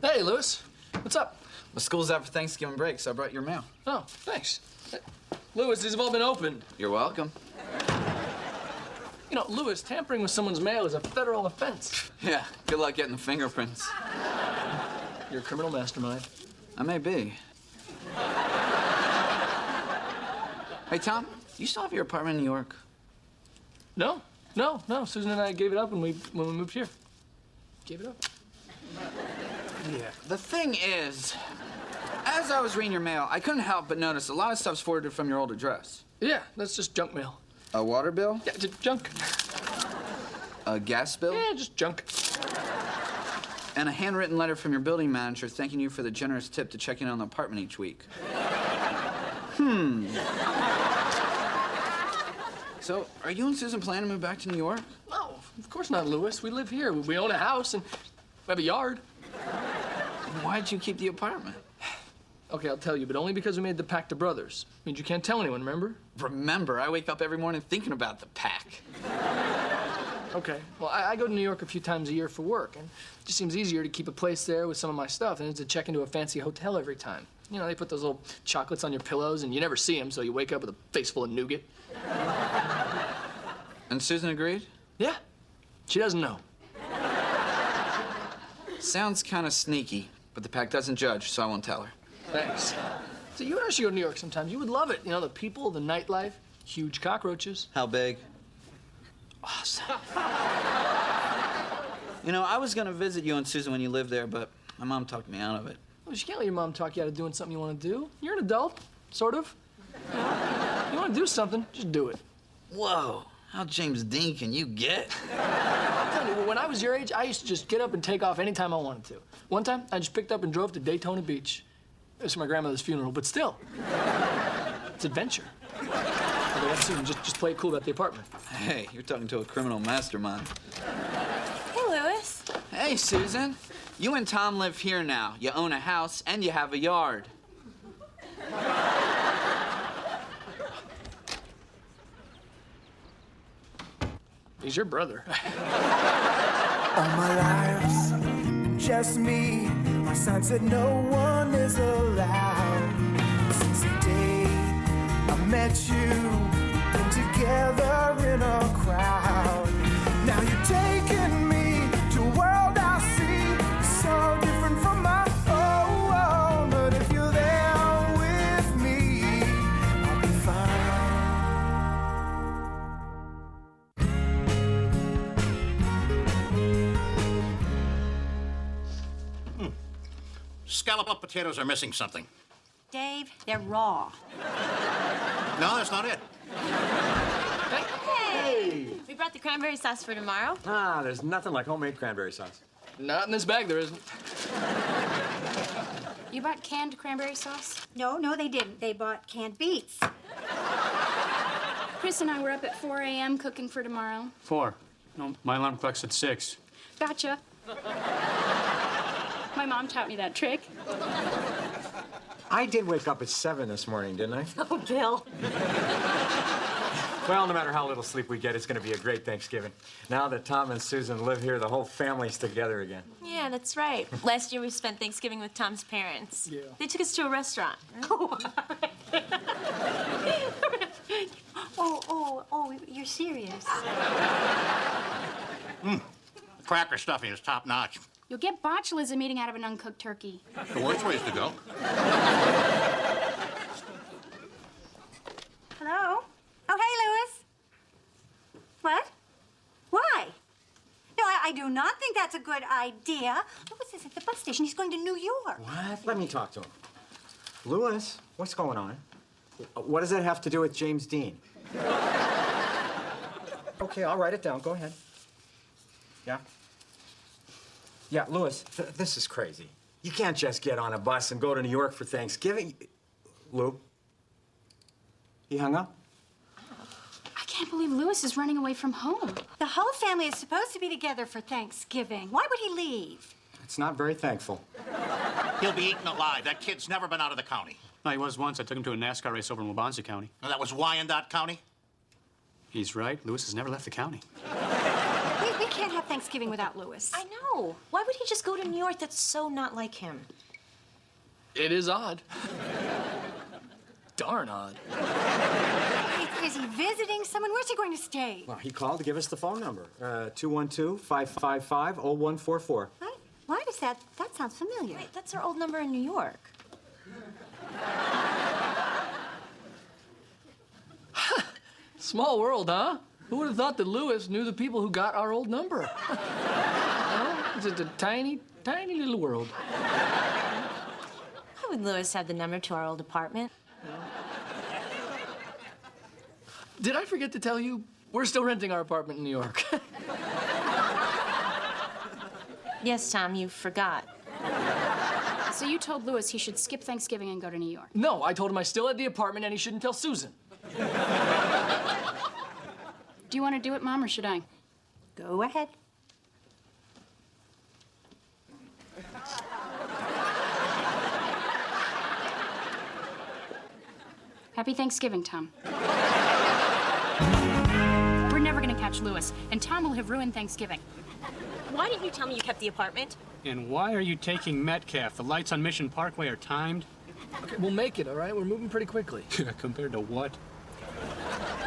Hey, Lewis. What's up? The school's out for Thanksgiving break, so I brought your mail. Oh, thanks. Hey, Lewis, these have all been opened. You're welcome. You know, Lewis, tampering with someone's mail is a federal offense. Yeah, good luck getting the fingerprints. You're a criminal mastermind. I may be. Hey, Tom, you still have your apartment in New York? No. Susan and I gave it up when we moved here. Gave it up. Yeah. The thing is, as I was reading your mail, I couldn't help but notice a lot of stuff's forwarded from your old address. Yeah, that's just junk mail. A water bill? Yeah, just junk. A gas bill? Yeah, just junk. And a handwritten letter from your building manager thanking you for the generous tip to check in on the apartment each week. So, are you and Susan planning to move back to New York? No, of course not, Lewis. We live here. We own a house and we have a yard. Why'd you keep the apartment? Okay, I'll tell you, but only because we made the pact to brothers. Means you can't tell anyone, remember? Remember, I wake up every morning thinking about the pack. Okay, well, I go to New York a few times a year for work, and it just seems easier to keep a place there with some of my stuff than to check into a fancy hotel every time. You know, they put those little chocolates on your pillows, and you never see them, so you wake up with a face full of nougat. And Susan agreed? Yeah, she doesn't know. Sounds kind of sneaky, but the pack doesn't judge, so I won't tell her. Thanks. So you and I should go to New York sometimes. You would love it. You know, the people, the nightlife, huge cockroaches. How big? Awesome. You know, I was gonna visit you and Susan when you lived there, but my mom talked me out of it. Well, you can't let your mom talk you out of doing something you want to do. You're an adult, sort of. You want to do something, just do it. Whoa, how James Dean can you get? I'm telling you, when I was your age, I used to just get up and take off anytime I wanted to. One time, I just picked up and drove to Daytona Beach. It was for my grandmother's funeral, but still, it's adventure. Okay, let's see, just play it cool about the apartment. Hey, you're talking to a criminal mastermind. Hey, Lewis. Hey, Susan. You and Tom live here now. You own a house and you have a yard. He's your brother. All my life's just me. My sign said no one is allowed. Since the day I met you, been together in a crowd. Now you're taking me to a world I see so different from my own. But if you're there with me, I'll be fine. Scallop potatoes are missing something. Dave, they're raw. No, that's not it. Hey! We brought the cranberry sauce for tomorrow. Ah, there's nothing like homemade cranberry sauce. Not in this bag, there isn't. You bought canned cranberry sauce? No, they didn't. They bought canned beets. Chris and I were up at 4 a.m. cooking for tomorrow. 4. No, my alarm clock's at 6. Gotcha. My mom taught me that trick. I did wake up at 7 this morning, didn't I? Oh, Bill. Well, no matter how little sleep we get, it's going to be a great Thanksgiving. Now that Tom and Susan live here, the whole family's together again. Yeah, that's right. Last year we spent Thanksgiving with Tom's parents. Yeah. They took us to a restaurant. Oh, you're serious. The cracker stuffing is top notch. You'll get botulism eating out of an uncooked turkey. The worst ways to go. Hello? Oh, hey, Lewis. What? Why? No, I do not think that's a good idea. Lewis is at the bus station. He's going to New York. What? Let me talk to him. Lewis, what's going on? What does that have to do with James Dean? Okay, I'll write it down. Go ahead. Yeah? Yeah, Lewis, this is crazy. You can't just get on a bus and go to New York for Thanksgiving. Lou? He hung up? I can't believe Lewis is running away from home. The whole family is supposed to be together for Thanksgiving. Why would he leave? It's not very thankful. He'll be eaten alive. That kid's never been out of the county. No, he was once. I took him to a NASCAR race over in Wabansie County. Now, that was Wyandotte County. He's right. Lewis has never left the county. He We can't have Thanksgiving without Louis. I know. Why would he just go to New York? That's so not like him. It is odd. Darn odd. Is he visiting someone? Where's he going to stay? Well, he called to give us the phone number. 212-555-0144. Why does that sounds familiar. Wait, that's our old number in New York. Small world, huh? Who would have thought that Louis knew the people who got our old number? It's just a tiny, tiny little world. Why would Louis have the number to our old apartment? Did I forget to tell you? We're still renting our apartment in New York. Yes, Tom, you forgot. So you told Louis he should skip Thanksgiving and go to New York. No, I told him I still had the apartment and he shouldn't tell Susan. Do you want to do it, Mom, or should I? Go ahead. Happy Thanksgiving, Tom. We're never going to catch Louis, and Tom will have ruined Thanksgiving. Why didn't you tell me you kept the apartment? And why are you taking Metcalf? The lights on Mission Parkway are timed. Okay, we'll make it, all right? We're moving pretty quickly. Compared to what?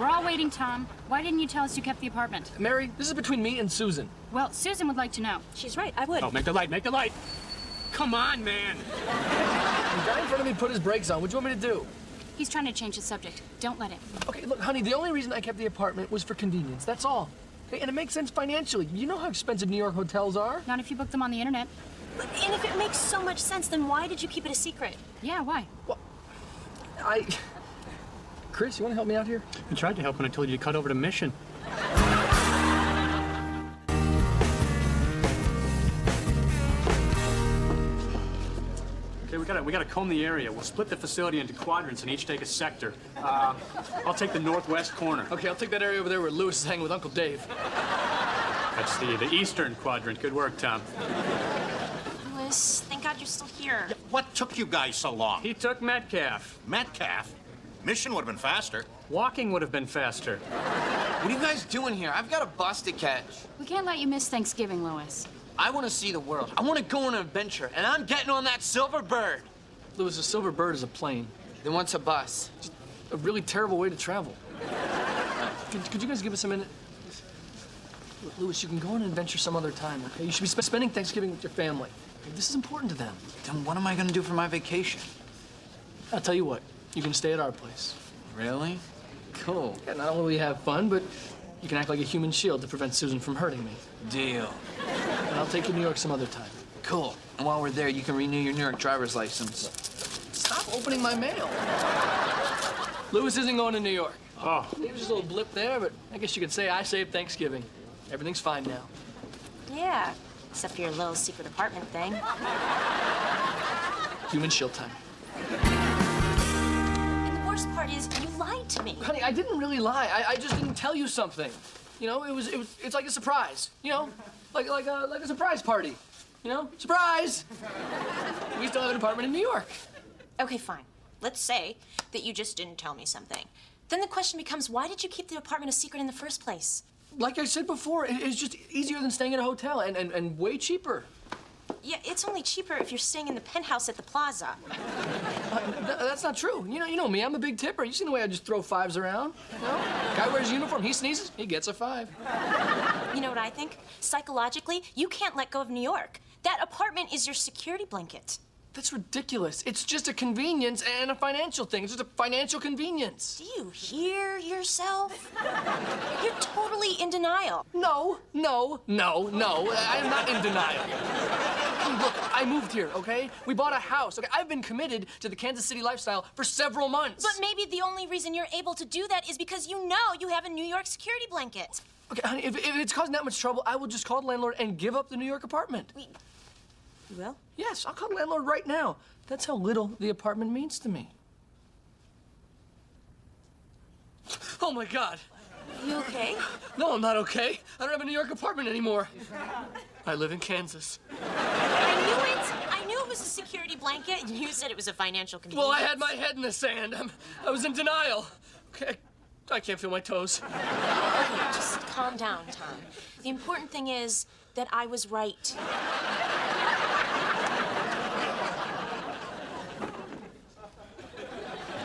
We're all waiting, Tom. Why didn't you tell us you kept the apartment? Mary, this is between me and Susan. Well, Susan would like to know. She's right, I would. Oh, make the light, make the light! Come on, man! The guy in front of me put his brakes on. What do you want me to do? He's trying to change the subject. Don't let him. Okay, look, honey, the only reason I kept the apartment was for convenience. That's all. Okay, and it makes sense financially. You know how expensive New York hotels are? Not if you book them on the internet. And if it makes so much sense, then why did you keep it a secret? Yeah, why? Well, Chris, you want to help me out here? I tried to help when I told you to cut over to Mission. Okay, we gotta comb the area. We'll split the facility into quadrants and each take a sector. I'll take the northwest corner. Okay, I'll take that area over there where Louis is hanging with Uncle Dave. That's the eastern quadrant. Good work, Tom. Louis, thank God you're still here. What took you guys so long? He took Metcalf. Metcalf? Mission would have been faster. Walking would have been faster. What are you guys doing here? I've got a bus to catch. We can't let you miss Thanksgiving, Louis. I want to see the world. I want to go on an adventure, and I'm getting on that silver bird. Louis, a silver bird is a plane. Then what's a bus? A really terrible way to travel. Could you guys give us a minute? Look, Louis, you can go on an adventure some other time, okay? You should be spending Thanksgiving with your family. This is important to them. Then what am I going to do for my vacation? I'll tell you what. You can stay at our place. Really? Cool. Yeah, not only will we have fun, but you can act like a human shield to prevent Susan from hurting me. Deal. And I'll take you to New York some other time. Cool. And while we're there, you can renew your New York driver's license. Stop opening my mail. Louis isn't going to New York. Oh. Maybe just a little blip there, but I guess you could say I saved Thanksgiving. Everything's fine now. Yeah, except for your little secret apartment thing. Human shield time. And the worst part is, you lied to me. Honey, I didn't really lie. I just didn't tell you something. You know, it's like a surprise. You know, like a surprise party. You know, surprise. We still have an apartment in New York. Okay, fine. Let's say that you just didn't tell me something. Then the question becomes, why did you keep the apartment a secret in the first place? Like I said before, it's just easier than staying at a hotel and way cheaper. Yeah, it's only cheaper if you're staying in the penthouse at the plaza. That's not true. You know me. I'm a big tipper. You seen the way I just throw fives around? You know? Guy wears a uniform. He sneezes. He gets a 5. You know what I think? Psychologically, you can't let go of New York. That apartment is your security blanket. That's ridiculous. It's just a convenience and a financial thing. It's just a financial convenience. Do you hear yourself? You're totally in denial. No. I'm not in denial. Look, I moved here, okay? We bought a house, okay? I've been committed to the Kansas City lifestyle for several months. But maybe the only reason you're able to do that is because you know you have a New York security blanket. Okay, honey, if it's causing that much trouble, I will just call the landlord and give up the New York apartment. You will? Yes, I'll call the landlord right now. That's how little the apartment means to me. Oh, my God. You okay? No, I'm not okay. I don't have a New York apartment anymore. I live in Kansas. I knew it was a security blanket, and you said it was a financial convenience. Well, I had my head in the sand. I was in denial. Okay, I can't feel my toes. Okay, just calm down, Tom. The important thing is that I was right.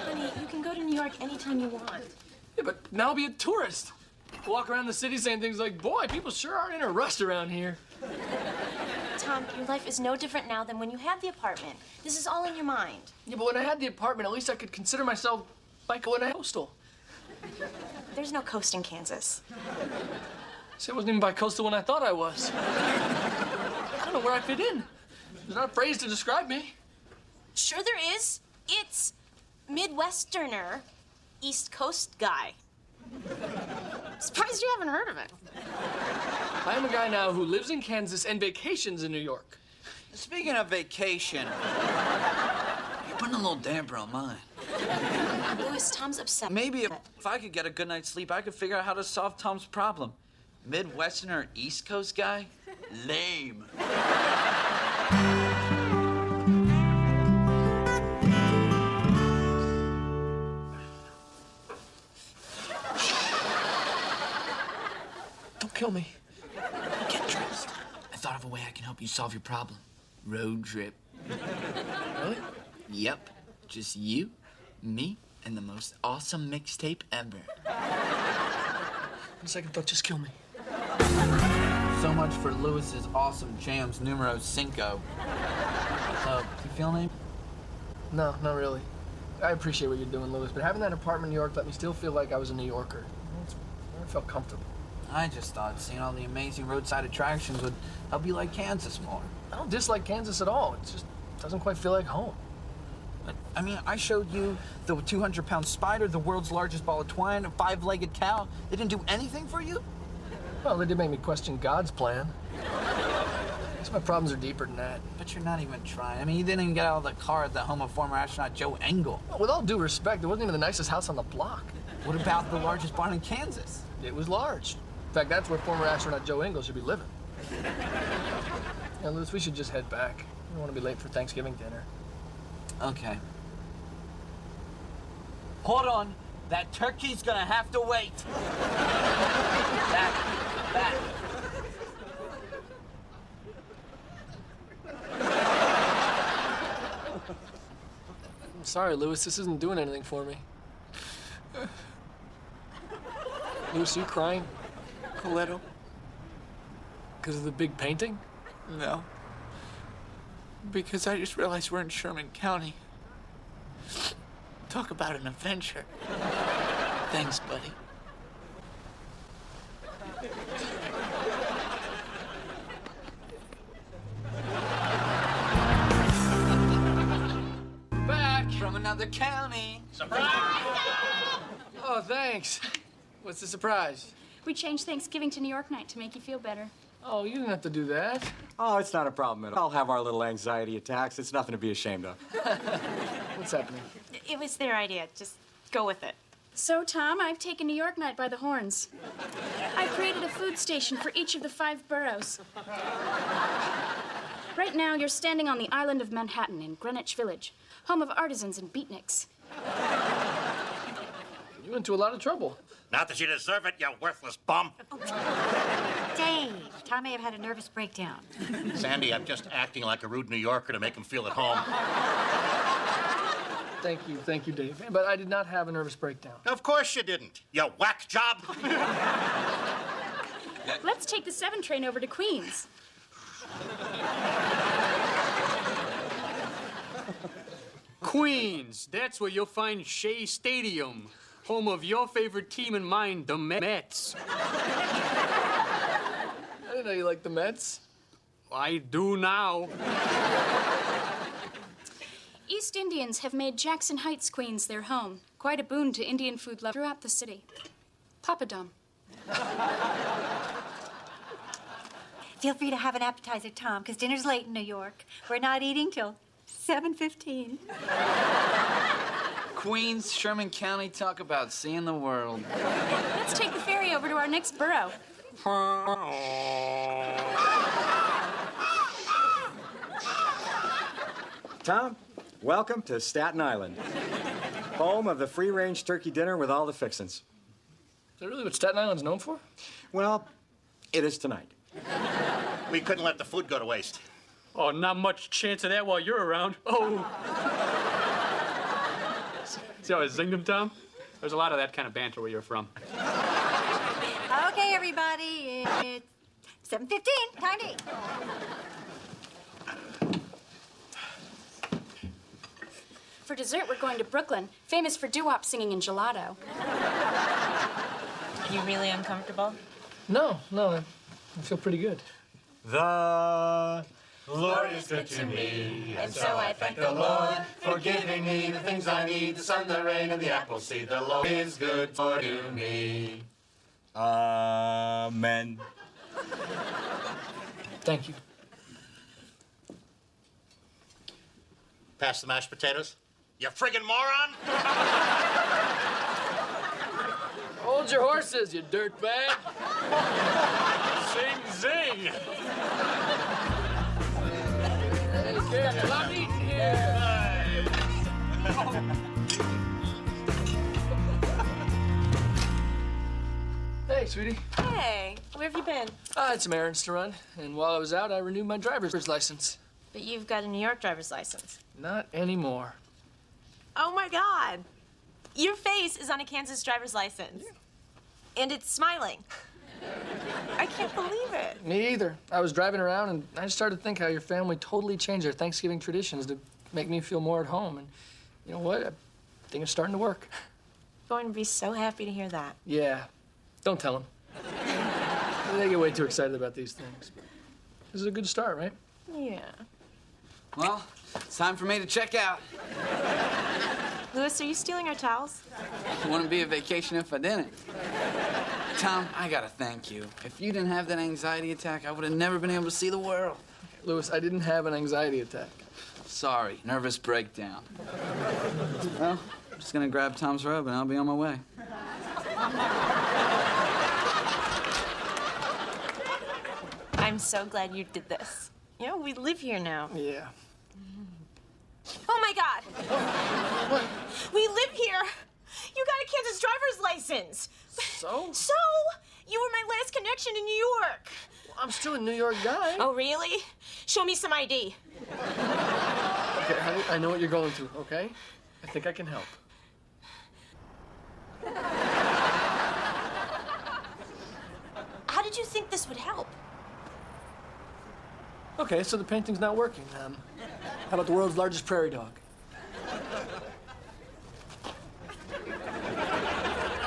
Honey, you can go to New York anytime you want. Yeah, but now I'll be a tourist. Walk around the city saying things like, boy, people sure are in a rush around here. Tom, your life is no different now than when you had the apartment. This is all in your mind. Yeah, but when I had the apartment, at least I could consider myself like going coastal. There's no coast in Kansas. See, I wasn't even bi-coastal when I thought I was. I don't know where I fit in. There's not a phrase to describe me. Sure there is. It's Midwesterner, East Coast guy. Surprised you haven't heard of it. I am a guy now who lives in Kansas and vacations in New York. Speaking of vacation, you're putting a little damper on mine. Louis, Tom's upset. Maybe if I could get a good night's sleep, I could figure out how to solve Tom's problem. Midwesterner, East Coast guy? Lame. Don't kill me. Get dressed. I thought of a way I can help you solve your problem. Road trip. Really? Yep. Just you, me, and the most awesome mixtape ever. On second thought, just kill me. So much for Lewis's awesome jams numero 5. So, you feeling any? No, not really. I appreciate what you're doing, Louis, but having that apartment in New York let me still feel like I was a New Yorker. I felt comfortable. I just thought seeing all the amazing roadside attractions would help you like Kansas more. I don't dislike Kansas at all. It just doesn't quite feel like home. I mean, I showed you the 200-pound spider, the world's largest ball of twine, a 5-legged cow. They didn't do anything for you? Well, they did make me question God's plan. I guess my problems are deeper than that. But you're not even trying. I mean, you didn't even get out of the car at the home of former astronaut Joe Engel. Well, with all due respect, it wasn't even the nicest house on the block. What about the largest barn in Kansas? It was large. In fact, that's where former astronaut Joe Engel should be living. Yeah, Louis, we should just head back. I don't want to be late for Thanksgiving dinner. Okay. Hold on. That turkey's gonna have to wait. Back. I'm sorry, Louis. This isn't doing anything for me. Louis, are you crying? A little. Because of the big painting? No. Because I just realized we're in Sherman County. Talk about an adventure. Thanks, buddy. Back! From another county. Oh, thanks. What's the surprise? We changed Thanksgiving to New York night to make you feel better. Oh, you didn't have to do that. Oh, it's not a problem at all. I'll have our little anxiety attacks. It's nothing to be ashamed of. What's happening? It was their idea. Just go with it. So, Tom, I've taken New York night by the horns. I've created a food station for each of the 5 boroughs. Right now, you're standing on the island of Manhattan in Greenwich Village, home of artisans and beatniks. You went to a lot of trouble. Not that you deserve it, you worthless bum. Dave, Tom may have had a nervous breakdown. Sandy, I'm just acting like a rude New Yorker to make him feel at home. Thank you, Dave. But I did not have a nervous breakdown. Of course you didn't, you whack job. Let's take the 7 train over to Queens. Queens, that's where you'll find Shea Stadium, home of your favorite team and mine, the Mets. I didn't know you liked the Mets. I do now. East Indians have made Jackson Heights, Queens, their home. Quite a boon to Indian food lovers throughout the city. Papadum. Feel free to have an appetizer, Tom, because dinner's late in New York. We're not eating till 7:15. Queens, Sherman County, talk about seeing the world. Let's take the ferry over to our next borough. Tom, welcome to Staten Island, home of the free-range turkey dinner with all the fixins. that really what Staten Island's known for? Well, it is tonight. We couldn't let the food go to waste. Oh, not much chance of that while you're around. Oh. See how I zinged him, Tom? There's a lot of that kind of banter where you're from. Okay, everybody, it's 7:15. Time to eat. For dessert, we're going to Brooklyn, famous for doo-wop singing and gelato. Are you really uncomfortable? No, I feel pretty good. The Lord is good to me, And so I thank the Lord For giving me the things I need, the sun, the rain, and the apple seed. The Lord is good for me. Amen. Thank you. Pass the mashed potatoes. You friggin' moron! Hold your horses, you dirtbag. Zing, zing! Hey, careful, I'm eating here. Hey, sweetie. Hey, where have you been? I had some errands to run, and while I was out, I renewed my driver's license. But you've got a New York driver's license. Not anymore. Oh my God. Your face is on a Kansas driver's license. And it's smiling. I can't believe it. Me either. I was driving around, and I started to think how your family totally changed their Thanksgiving traditions to make me feel more at home. And you know what? I think it's starting to work. Going to be so happy to hear that. Yeah. Don't tell them. They get way too excited about these things. This is a good start, right? Yeah. Well, it's time for me to check out. Louis, are you stealing our towels? It wouldn't be a vacation if I didn't. Tom, I gotta thank you. If you didn't have that anxiety attack, I would have never been able to see the world. Louis, I didn't have an anxiety attack. Sorry, nervous breakdown. Well, I'm just gonna grab Tom's robe and I'll be on my way. I'm so glad you did this. You know, we live here now. Yeah. Oh my God! What? We live here! You got a Kansas driver's license! So? So? You were my last connection in New York! I'm still a New York guy. Oh, really? Show me some ID. Okay, honey, I know what you're going through, okay? I think I can help. How did you think this would help? Okay, so the painting's not working. How about the world's largest prairie dog?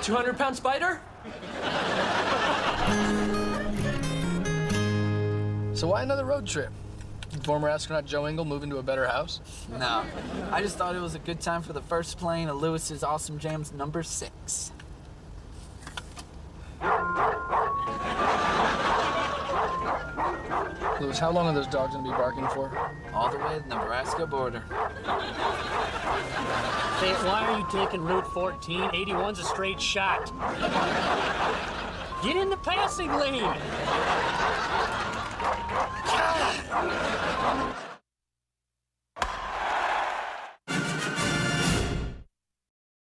200-pound spider? So why another road trip? Did former astronaut Joe Engel move into a better house? No, I just thought it was a good time for the first playing of Lewis's Awesome Jams number 6. Louis, how long are those dogs gonna be barking for? All the way to the Nebraska border. Hey, why are you taking Route 14? 81's a straight shot. Get in the passing lane.